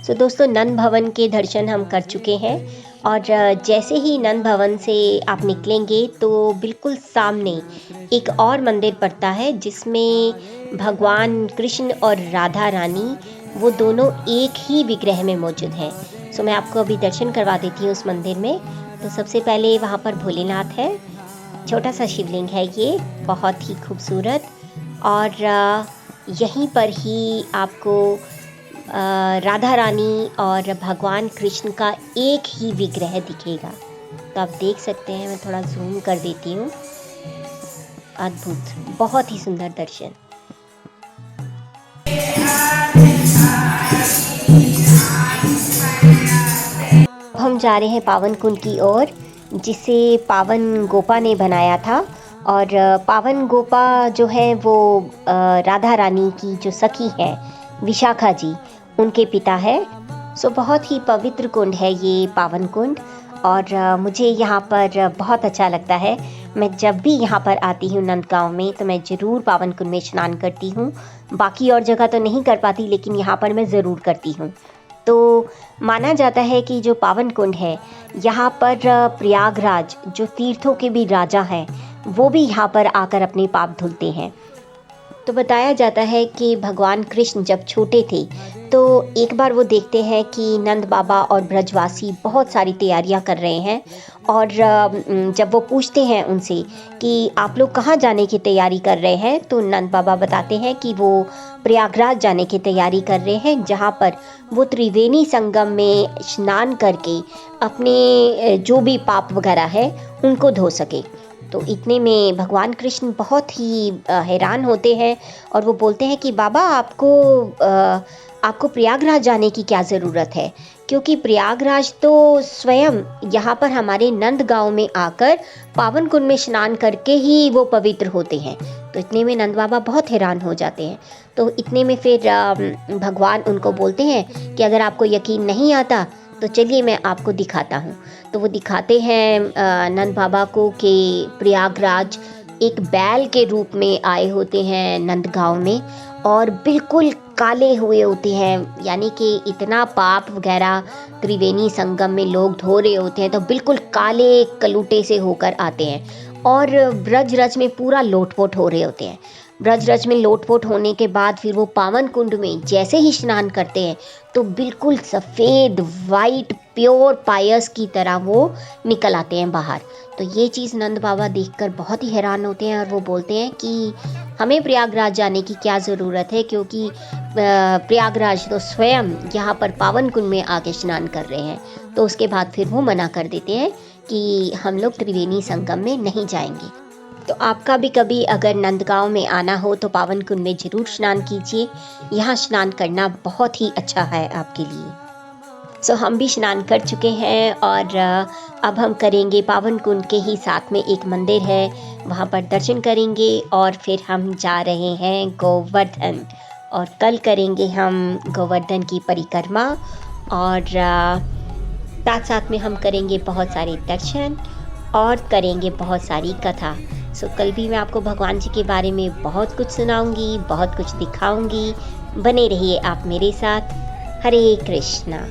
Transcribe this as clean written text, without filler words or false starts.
सो दोस्तों, नंद भवन के दर्शन हम कर चुके हैं और जैसे ही नंद भवन से आप निकलेंगे तो बिल्कुल सामने एक और मंदिर पड़ता है जिसमें भगवान कृष्ण और राधा रानी वो दोनों एक ही विग्रह में मौजूद हैं। सो मैं आपको अभी दर्शन करवा देती हूँ उस मंदिर में। तो सबसे पहले वहाँ पर भोलेनाथ है, छोटा सा शिवलिंग है ये, बहुत ही खूबसूरत। और यहीं पर ही आपको राधा रानी और भगवान कृष्ण का एक ही विग्रह दिखेगा। तो आप देख सकते हैं, मैं थोड़ा जूम कर देती हूँ। अद्भुत, बहुत ही सुंदर दर्शन। हम जा रहे हैं पावन कुंड की ओर, जिसे पावन गोपा ने बनाया था। और पावन गोपा जो है वो राधा रानी की जो सखी है विशाखा जी, उनके पिता है। सो बहुत ही पवित्र कुंड है ये पावन कुंड और मुझे यहाँ पर बहुत अच्छा लगता है। मैं जब भी यहाँ पर आती हूँ नंदगांव में तो मैं ज़रूर पावन कुंड में स्नान करती हूँ। बाकी और जगह तो नहीं कर पाती, लेकिन यहाँ पर मैं ज़रूर करती हूँ। तो माना जाता है कि जो पावन कुंड है यहाँ पर प्रयागराज जो तीर्थों के भी राजा हैं वो भी यहाँ पर आकर अपने पाप धुलते हैं। तो बताया जाता है कि भगवान कृष्ण जब छोटे थे तो एक बार वो देखते हैं कि नंद बाबा और ब्रजवासी बहुत सारी तैयारियां कर रहे हैं। और जब वो पूछते हैं उनसे कि आप लोग कहाँ जाने की तैयारी कर रहे हैं, तो नंद बाबा बताते हैं कि वो प्रयागराज जाने की तैयारी कर रहे हैं, जहाँ पर वो त्रिवेणी संगम में स्नान करके अपने जो भी पाप वगैरह है उनको धो सके। तो इतने में भगवान कृष्ण बहुत ही हैरान होते हैं और वो बोलते हैं कि बाबा आपको प्रयागराज जाने की क्या ज़रूरत है, क्योंकि प्रयागराज तो स्वयं यहाँ पर हमारे नंदगांव में आकर पावन कुंड में स्नान करके ही वो पवित्र होते हैं। तो इतने में नंद बाबा बहुत हैरान हो जाते हैं। तो इतने में फिर भगवान उनको बोलते हैं कि अगर आपको यकीन नहीं आता तो चलिए मैं आपको दिखाता हूँ। तो वो दिखाते हैं नंद बाबा को कि प्रयागराज एक बैल के रूप में आए होते हैं नंदगांव में और बिल्कुल काले हुए होते हैं, यानी कि इतना पाप वगैरह त्रिवेणी संगम में लोग धो रहे होते हैं तो बिल्कुल काले कलूटे से होकर आते हैं और ब्रजरज में पूरा लोटपोट हो रहे होते हैं। ब्रजरज में लोटपोट होने के बाद फिर वो पावन कुंड में जैसे ही स्नान करते हैं तो बिल्कुल सफ़ेद वाइट प्योर पायस की तरह वो निकल आते हैं बाहर। तो ये चीज़ नंद बाबा देखकर बहुत ही हैरान होते हैं और वो बोलते हैं कि हमें प्रयागराज जाने की क्या ज़रूरत है, क्योंकि प्रयागराज तो स्वयं यहाँ पर पावन कुंड में आके स्नान कर रहे हैं। तो उसके बाद फिर वो मना कर देते हैं कि हम लोग त्रिवेणी संगम में नहीं जाएंगे। तो आपका भी कभी अगर नंदगांव में आना हो तो पावन कुंड में ज़रूर स्नान कीजिए। यहाँ स्नान करना बहुत ही अच्छा है आपके लिए। सो हम भी स्नान कर चुके हैं और अब हम करेंगे पावन कुंड के ही साथ में एक मंदिर है, वहाँ पर दर्शन करेंगे और फिर हम जा रहे हैं गोवर्धन। और कल करेंगे हम गोवर्धन की परिक्रमा और साथ साथ में हम करेंगे बहुत सारे दर्शन और करेंगे बहुत सारी कथा। सो कल भी मैं आपको भगवान जी के बारे में बहुत कुछ सुनाऊंगी, बहुत कुछ दिखाऊंगी। बने रहिए आप मेरे साथ। हरे कृष्णा।